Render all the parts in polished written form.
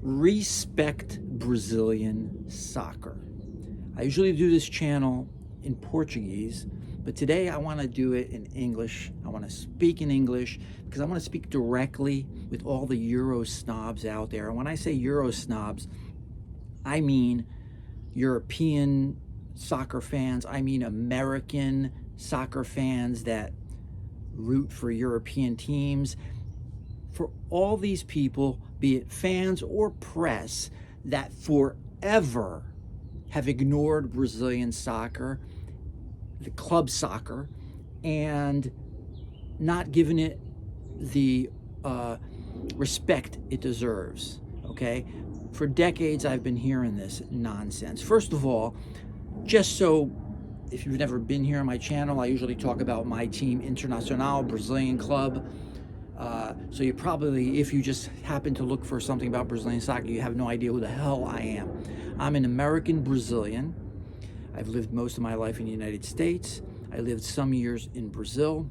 Respect Brazilian soccer. I usually do this channel in Portuguese, but today I want to do it in English. I want to speak in English because I want to speak directly with all the Euro snobs out there. And when I say Euro snobs, I mean European soccer fans. I mean American soccer fans that root for European teams. For all these people, be it fans or press, that forever have ignored Brazilian soccer, the club soccer, and not given it the respect it deserves, okay? For decades, I've been hearing this nonsense. First of all, just so if you've never been here on my channel, I usually talk about my team, Internacional, Brazilian club. So you probably, if you just happen to look for something about Brazilian soccer, you have no idea who the hell I am. I'm an American Brazilian. I've lived most of my life in the United States. I lived some years in Brazil.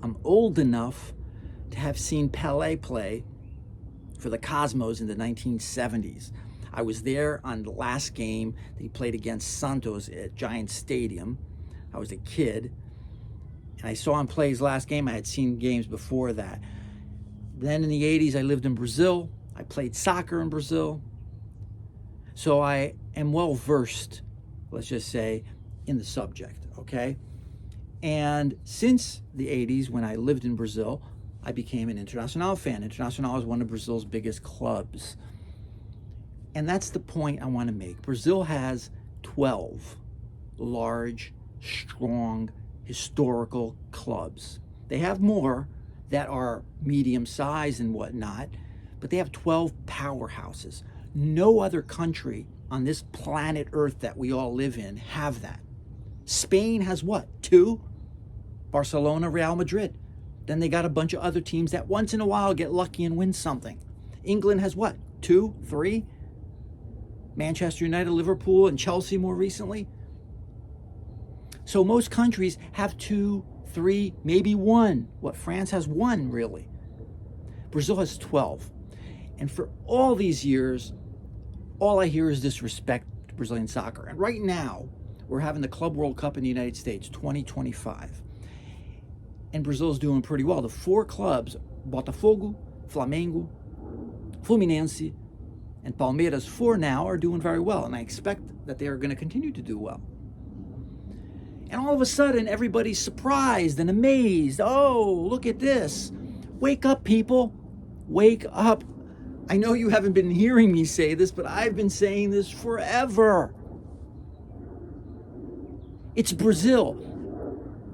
I'm old enough to have seen Pelé play for the Cosmos in the 1970s. I was there on the last game that he played against Santos at Giant Stadium. I was a kid, and I saw him play his last game. I had seen games before that. Then in the 80s, I lived in Brazil. I played soccer in Brazil. So I am well versed, let's just say, in the subject, okay? And since the 80s, when I lived in Brazil, I became an Internacional fan. Internacional is one of Brazil's biggest clubs. And that's the point I want to make. Brazil has 12 large, strong, historical clubs. They have more that are medium size and whatnot, but they have 12 powerhouses. No other country on this planet Earth that we all live in have that. Spain has what? 2? Barcelona, Real Madrid. Then they got a bunch of other teams that once in a while get lucky and win something. England has what? 2, 3? Manchester United, Liverpool, and Chelsea more recently. So most countries have 2, 3, maybe 1. What, France has 1, really. Brazil has 12. And for all these years, all I hear is disrespect to Brazilian soccer. And right now, we're having the Club World Cup in the United States, 2025. And Brazil's doing pretty well. The 4 clubs, Botafogo, Flamengo, Fluminense, and Palmeiras, 4 now, are doing very well. And I expect that they are going to continue to do well. And all of a sudden, everybody's surprised and amazed. Oh, look at this. Wake up, people. Wake up. I know you haven't been hearing me say this, but I've been saying this forever. It's Brazil.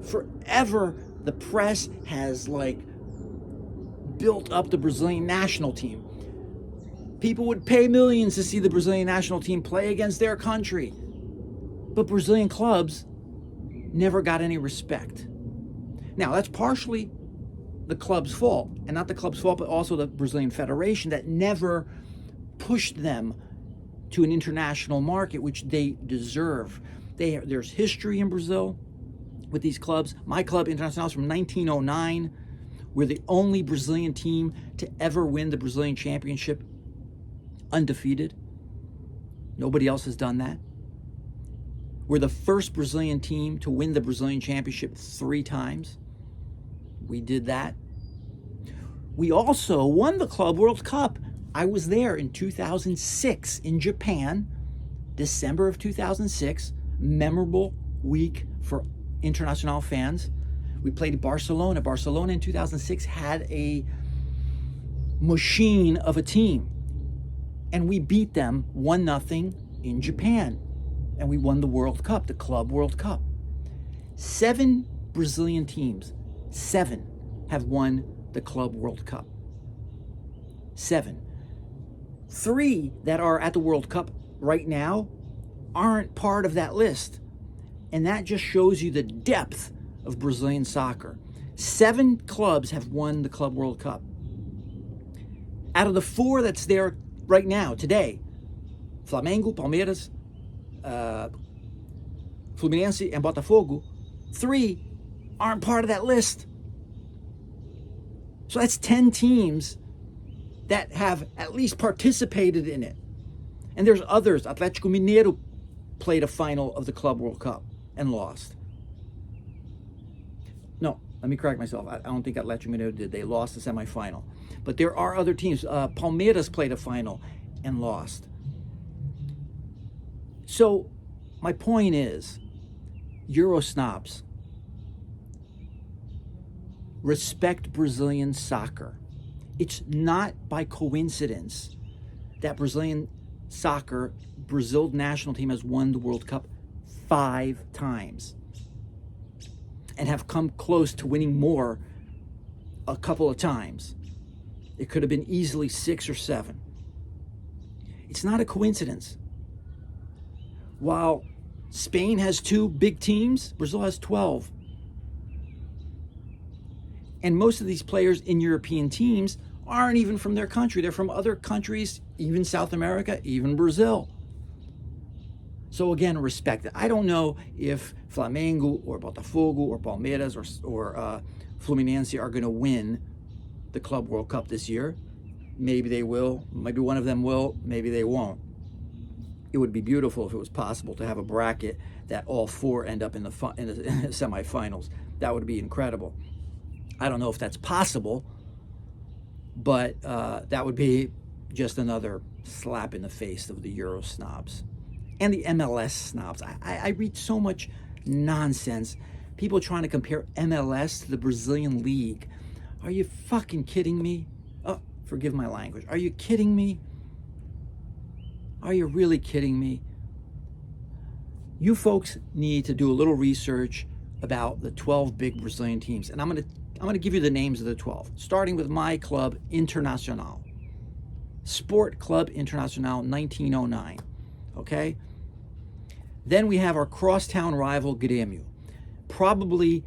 Forever, the press has built up the Brazilian national team. People would pay millions to see the Brazilian national team play against their country. But Brazilian clubs never got any respect. Now, that's partially the club's fault, and not the club's fault, but also the Brazilian Federation that never pushed them to an international market, which they deserve. There's history in Brazil with these clubs. My club, Internacional, is from 1909. We're the only Brazilian team to ever win the Brazilian championship undefeated. Nobody else has done that. We're the first Brazilian team to win the Brazilian championship 3 times. We did that. We also won the Club World Cup. I was there in 2006 in Japan, December of 2006. Memorable week for Internacional fans. We played Barcelona. Barcelona in 2006 had a machine of a team. And we beat them 1-0 in Japan. And we won the World Cup, the Club World Cup. 7 Brazilian teams, 7 have won the Club World Cup. 7. 3 that are at the World Cup right now aren't part of that list. And that just shows you the depth of Brazilian soccer. 7 clubs have won the Club World Cup. Out of the 4 that's there right now, today, Flamengo, Palmeiras, Fluminense, and Botafogo, 3 aren't part of that list. So that's 10 teams that have at least participated in it. And there's others. Atlético Mineiro played a final of the Club World Cup and lost. No, let me correct myself. I don't think Atlético Mineiro did. They lost the semifinal. But there are other teams. Palmeiras played a final and lost. So my point is, Euro snobs, respect Brazilian soccer. It's not by coincidence that Brazilian soccer, Brazil national team has won the World Cup 5 times and have come close to winning more a couple of times. It could have been easily 6 or 7. It's not a coincidence. While Spain has 2 big teams, Brazil has 12. And most of these players in European teams aren't even from their country. They're from other countries, even South America, even Brazil. So again, respect it. I don't know if Flamengo or Botafogo or Palmeiras or Fluminense are going to win the Club World Cup this year. Maybe they will. Maybe one of them will. Maybe they won't. It would be beautiful if it was possible to have a bracket that all 4 end up in the semifinals. That would be incredible. I don't know if that's possible, but that would be just another slap in the face of the Euro snobs and the MLS snobs. I read so much nonsense. People trying to compare MLS to the Brazilian league. Are you fucking kidding me? Oh, forgive my language. Are you kidding me? Are you really kidding me? You folks need to do a little research about the 12 big Brazilian teams. And I'm going to give you the names of the 12, starting with my club, Internacional. Sport Club Internacional, 1909. Okay? Then we have our crosstown rival, Grêmio. Probably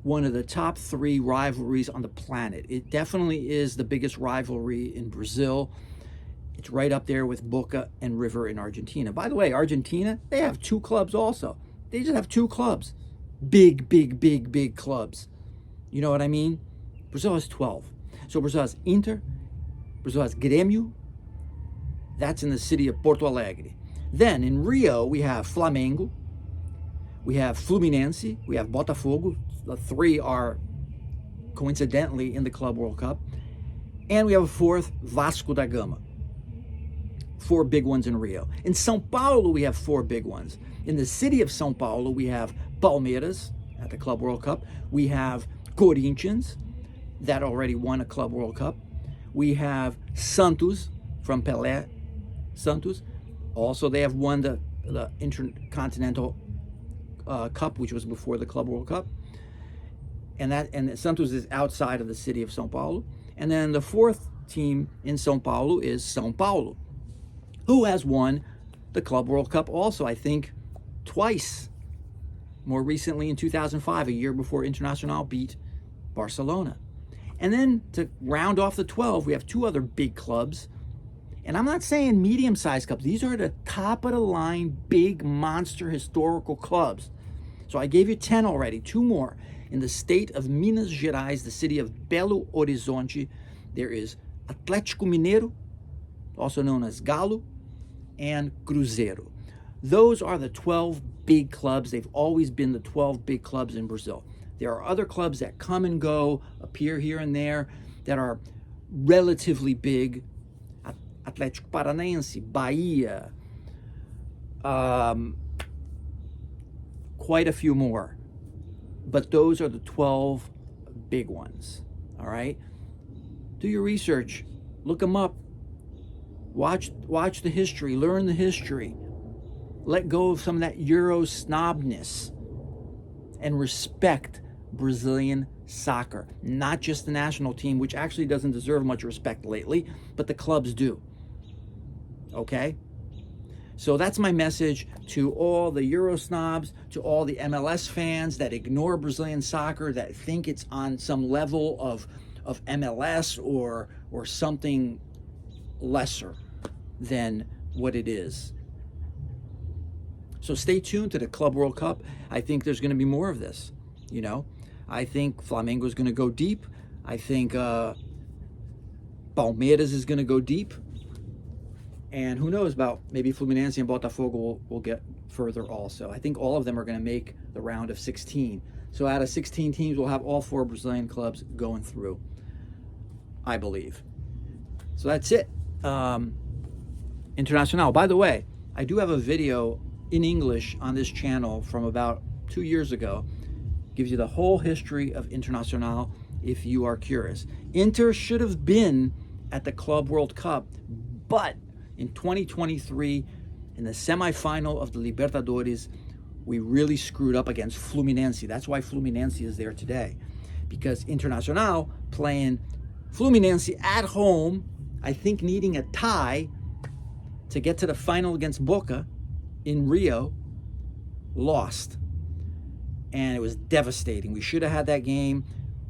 one of the top 3 rivalries on the planet. It definitely is the biggest rivalry in Brazil. It's right up there with Boca and River in Argentina. By the way, Argentina, they have 2 clubs also. They just have 2 clubs. Big, big, big, big clubs. You know what I mean? Brazil has 12. So Brazil has Inter. Brazil has Grêmio. That's in the city of Porto Alegre. Then in Rio, we have Flamengo. We have Fluminense. We have Botafogo. The 3 are coincidentally in the Club World Cup. And we have a 4th, Vasco da Gama. 4 big ones in Rio. In São Paulo, we have 4 big ones. In the city of São Paulo, we have Palmeiras at the Club World Cup. We have Corinthians, that already won a Club World Cup. We have Santos from Pelé. Santos. Also, they have won the Intercontinental Cup, which was before the Club World Cup. And Santos is outside of the city of São Paulo. And then the 4th team in São Paulo is São Paulo, who has won the Club World Cup also, I think, twice. More recently in 2005, a year before Internacional beat Barcelona. And then to round off the 12, we have 2 other big clubs. And I'm not saying medium-sized clubs. These are the top-of-the-line, big, monster, historical clubs. So I gave you 10 already, 2 more. In the state of Minas Gerais, the city of Belo Horizonte, there is Atlético Mineiro, also known as Galo, and Cruzeiro. Those are the 12 big clubs. They've always been the 12 big clubs in Brazil. There are other clubs that come and go, appear here and there, that are relatively big. Atlético Paranaense, Bahia, quite a few more. But those are the 12 big ones, all right? Do your research. Look them up. Watch the history. Learn the history. Let go of some of that Euro snobness and respect Brazilian soccer. Not just the national team, which actually doesn't deserve much respect lately, but the clubs do. Okay? So that's my message to all the Euro snobs, to all the MLS fans that ignore Brazilian soccer, that think it's on some level of MLS or something lesser than what it is. So stay tuned to the Club World Cup. I think there's going to be more of this. You know, I think Flamengo is going to go deep. I think Palmeiras is going to go deep. And who knows about maybe Fluminense and Botafogo will get further also. I think all of them are going to make the round of 16. So out of 16 teams, we'll have all 4 Brazilian clubs going through, I believe. So that's it. Internacional. By the way, I do have a video in English on this channel from about 2 years ago. Gives you the whole history of Internacional if you are curious. Inter should have been at the Club World Cup, but in 2023, in the semifinal of the Libertadores, we really screwed up against Fluminense. That's why Fluminense is there today, because Internacional playing Fluminense at home, I think needing a tie to get to the final against Boca in Rio, lost. And it was devastating. We should have had that game.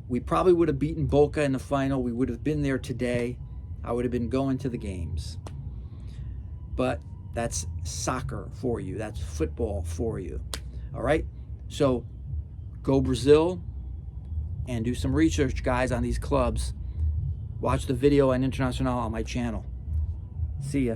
We probably would have beaten Boca in the final. We would have been there today. I would have been going to the games. But that's soccer for you. That's football for you. All right? So go Brazil and do some research, guys, on these clubs. Watch the video on Internacional on my channel. See ya.